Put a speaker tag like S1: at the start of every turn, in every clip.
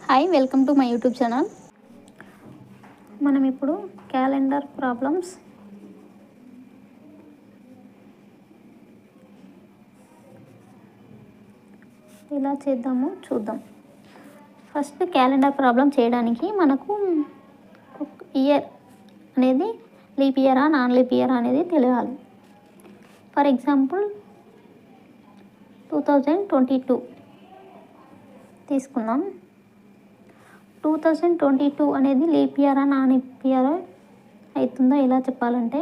S1: Hi, welcome to my YouTube channel. మనం ఇప్పుడు calendar problems ఎలా చేద్దామో చూద్దాం. ఫస్ట్ క్యాలెండర్ ప్రాబ్లం చేయడానికి మనకు ఇయర్ అనేది లీప్ ఇయరా నాన్ లీప్ ఇయర్ అనేది తెలియాలి. ఫర్ ఎగ్జాంపుల్ 2022 తీసుకుందాం. 2022 అనేది లీప్ ఇయరా నాన్ లీప్ ఇయర్ అవుతుందో ఎలా చెప్పాలంటే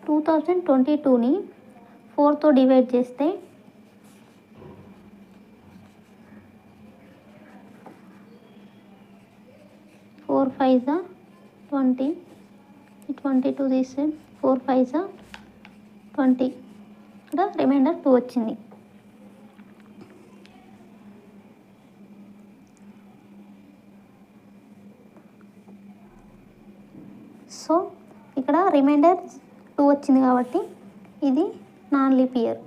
S1: 2022ని 4తో డివైడ్ చేస్తే 4 5 20, 22 తీస్తే 4 5 20, ఇక్కడ రిమైండర్ 2 వచ్చింది. సో ఇక్కడ రిమైండర్ 2 వచ్చింది కాబట్టి ఇది నాన్ లీప్ ఇయర్.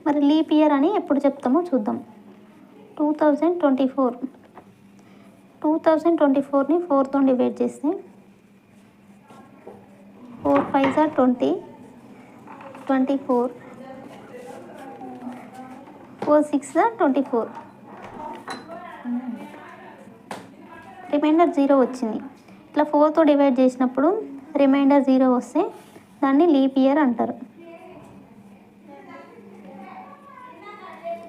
S1: మరి లీప్ ఇయర్ అని ఎప్పుడు చెప్తామో చూద్దాం. 2024ని 4తో డివైడ్ చేస్తే 4 5 20, 24, 4 6 24, రిమైండర్ 0 వచ్చింది. ఇట్లా 4తో డివైడ్ చేసినప్పుడు రిమైండర్ 0 వస్తే దాన్ని లీప్ ఇయర్ అంటారు.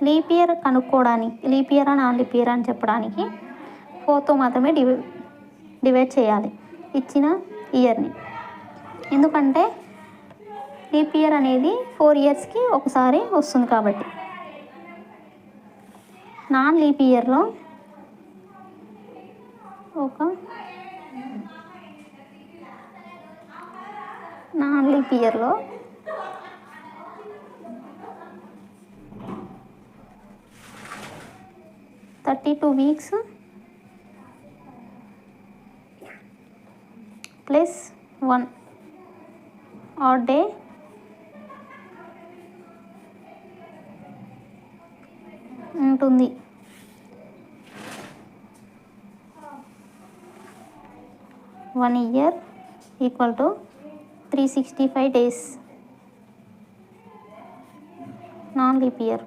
S1: లీప్ ఇయర్ కనుక్కోవడానికి leap year non leap year అని చెప్పడానికి 4తో మాత్రమే డివైడ్ చేయాలి ఇచ్చిన ఇయర్ని. ఎందుకంటే లీప్ ఇయర్ అనేది 4 ఇయర్స్కి ఒకసారి వస్తుంది కాబట్టి. నాన్ లీప్ ఇయర్లో నాన్ లీప్ ఇయర్లో 32 వీక్స్ ప్లస్ 1 ఆడ్ డే ఉంటుంది. One year equal to 365 days non leap year.